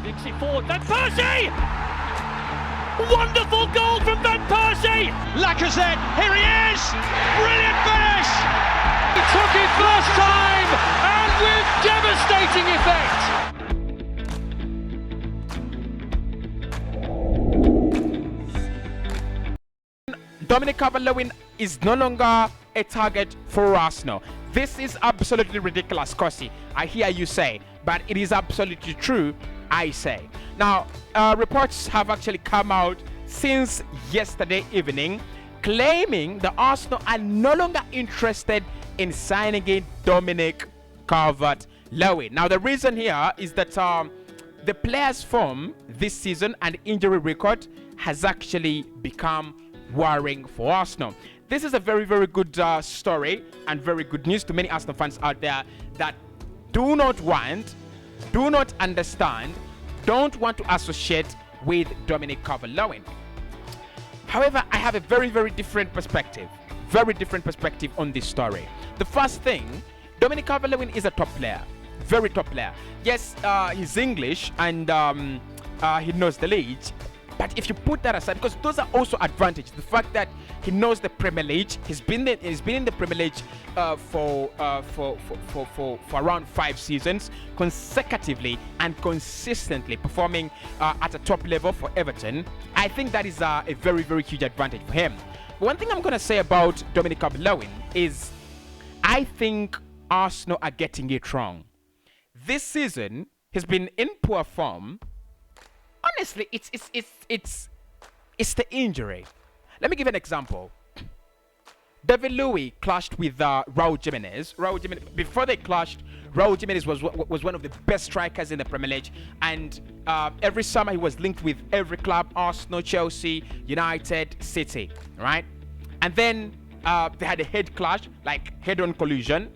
Dinks it forward, Van Persie! Wonderful goal from Van Persie! Lacazette, here he is! Brilliant finish! He took it first time, and with devastating effect! Dominic Calvert-Lewin is no longer a target for Arsenal. This is absolutely ridiculous, Cossy. I hear you say, but it is absolutely true, I say. Now, reports have actually come out since yesterday evening claiming the Arsenal are no longer interested in signing in Dominic Calvert-Lewin. Now, the reason here is that the player's form this season and injury record has actually become worrying for Arsenal. This is a very, very good story and very good news to many Arsenal fans out there that do not understand, don't want to associate with Dominic Calvert-Lewin. However, I have a very, very different perspective on this story. The first thing, Dominic Calvert-Lewin is a top player, very top player. Yes, he's English and he knows the league. But if you put that aside, because those are also advantages, the fact that he knows the Premier League, he's been in the Premier League for around 5 seasons consecutively and consistently performing at a top level for Everton. I think that is a very, very huge advantage for him. But one thing I'm going to say about Dominic Calvert-Lewin is I think Arsenal are getting it wrong. This season, he's been in poor form. Honestly, it's the injury. Let me give an example. David Lewin clashed with Raul Jimenez. Before they clashed, Raul Jimenez was one of the best strikers in the Premier League, and every summer he was linked with every club: Arsenal, Chelsea, United, City, right? And then they had a head-on collision.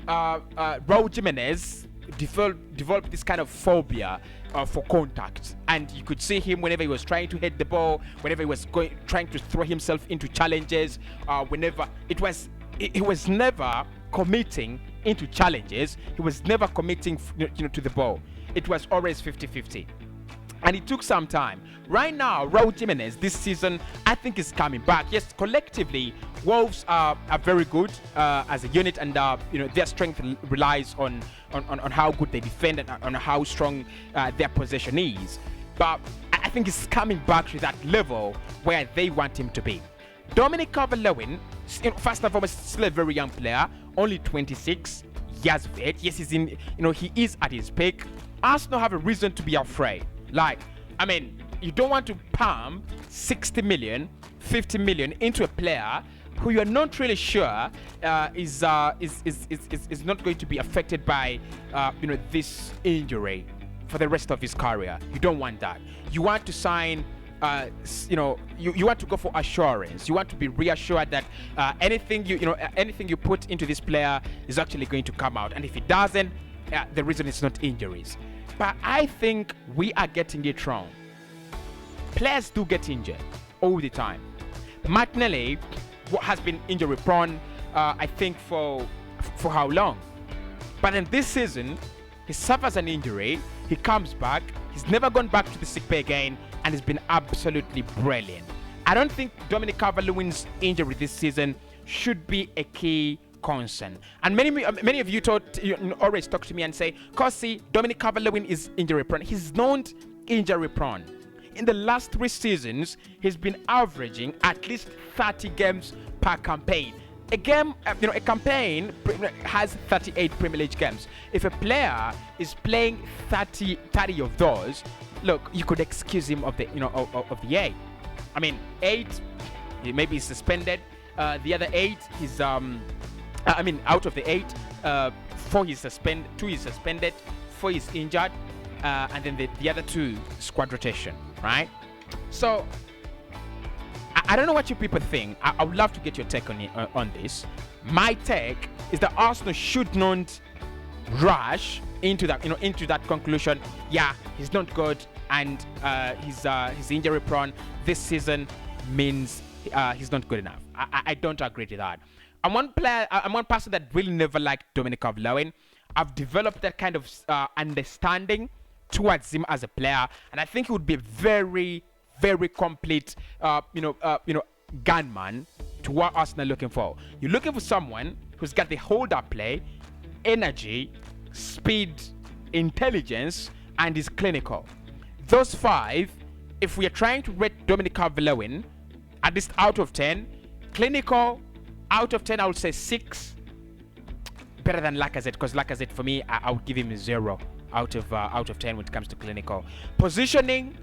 Raul Jimenez developed this kind of phobia for contact, and you could see him whenever he was trying to hit the ball, whenever he was trying to throw himself into challenges, whenever he was never committing into challenges, he was never committing to the ball. It was always 50-50. And it took some time. Right now, Raul Jimenez this season, I think, is coming back. Yes, collectively, Wolves are very good as a unit, and their strength relies on how good they defend and on how strong their possession is. But I think he's coming back to that level where they want him to be. Dominic Calvert-Lewin, first and foremost, still a very young player, only 26 years of age. Yes, he is at his peak. Arsenal have a reason to be afraid. You don't want to pump 60 million, 50 million into a player who you are not really sure is not going to be affected by this injury for the rest of his career. You don't want that. You want to sign you want to go for assurance. You want to be reassured that anything you put into this player is actually going to come out, and if it doesn't, the reason is not injuries. But I think we are getting it wrong. Players do get injured all the time. Martinelli has been injury prone, I think, for how long? But in this season, he suffers an injury, he comes back, he's never gone back to the sick bay again, and he's been absolutely brilliant. I don't think Dominic Calvert-Lewin's injury this season should be a key concern. And many of you always talk to me and say, Cossy, Dominic Calvert-Lewin is injury prone. He's not injury prone. In the last 3 seasons, he's been averaging at least 30 games per campaign. A campaign has 38 Premier League games. If a player is playing 30 of those, look, you could excuse him of the 8. 8, maybe he's suspended. The other 8, he's out of the 8, 4 is suspended, 2 is suspended, 4 is injured, and then the other 2 squad rotation, right? So I don't know what you people think. I would love to get your take on this. My take is that Arsenal should not rush into that conclusion. Yeah, he's not good, and he's injury prone. This season means he's not good enough. I don't agree to that. I'm one person that really never liked Dominic Calvert-Lewin. I've developed that kind of understanding towards him as a player, and I think he would be a very, very complete, gunman to what Arsenal are looking for. You're looking for someone who's got the hold-up play, energy, speed, intelligence, and is clinical. Those 5, if we are trying to rate Dominic Calvert-Lewin, at least out of 10, clinical, out of 10, I would say 6. Better than Lacazette, because Lacazette, for me, I would give him a 0 out of 10 when it comes to clinical. Positioning,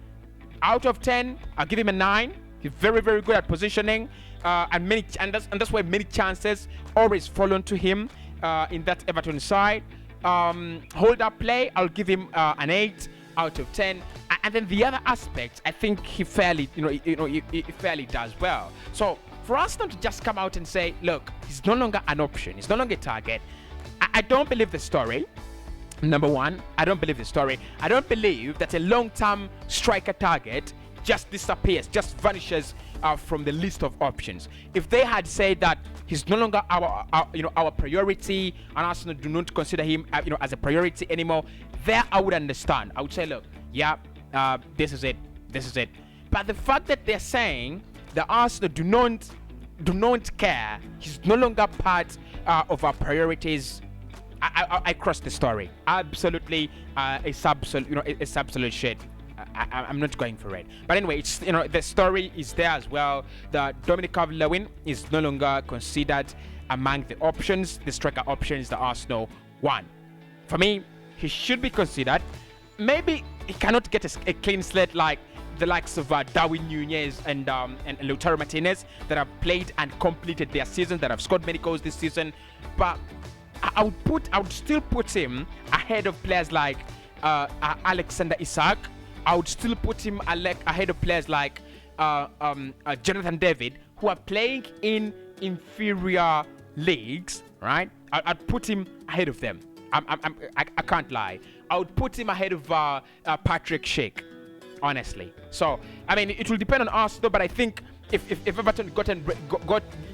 out of 10, I'll give him a 9. He's very, very good at positioning, and that's why many chances always fall onto him in that Everton side. Hold up play, I'll give him an 8 out of 10. And then the other aspects, I think he fairly, he fairly does well. So for Arsenal to just come out and say, look, he's no longer an option, he's no longer a target, I don't believe the story. Number one, I don't believe the story. I don't believe that a long-term striker target just disappears, just vanishes from the list of options. If they had said that he's no longer our priority, and Arsenal do not consider him as a priority anymore, there I would understand. I would say, look, yeah, this is it. But the fact that they're saying that Arsenal do not care, he's no longer part of our priorities, I cross the story. Absolutely, it's absolute shit. I'm not going for it. But anyway, it's the story is there as well. That Dominic Calvert-Lewin is no longer considered among the options, the striker options that Arsenal want. For me, he should be considered. Maybe he cannot get a clean slate like the likes of Darwin Nunez and Lautaro Martinez that have played and completed their season, that have scored many goals this season. But I would still put him ahead of players like Alexander Isak. I would still put him ahead of players like Jonathan David, who are playing in inferior leagues, right? I'd put him ahead of them. I can't lie. I would put him ahead of Patrick Schick, honestly. So, I mean, it will depend on Arsenal, but I think if Everton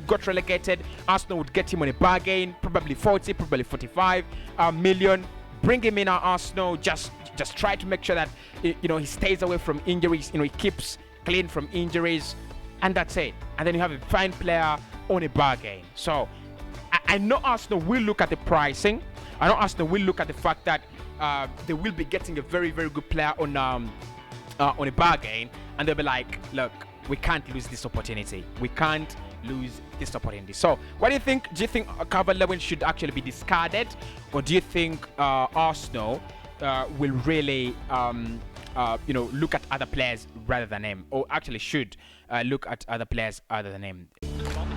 got relegated, Arsenal would get him on a bargain, probably 40, probably 45 million. Bring him in at Arsenal. Just try to make sure that he stays away from injuries. He keeps clean from injuries, and that's it. And then you have a fine player on a bargain. So I know Arsenal will look at the pricing. I know Arsenal will look at the fact that they will be getting a very, very good player on a bargain, and they'll be like, look, we can't lose this opportunity. We can't lose this opportunity. So what do you think? Do you think Calvert-Lewin should actually be discarded, or do you think Arsenal will really look at other players rather than him, or actually should look at other players other than him?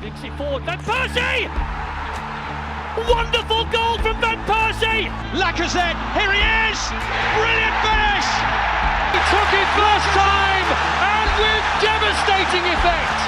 Dixie forward, Van Persie! Wonderful goal from Van Persie! Lacazette, here he is! Brilliant finish! He took it first time, and with devastating effect.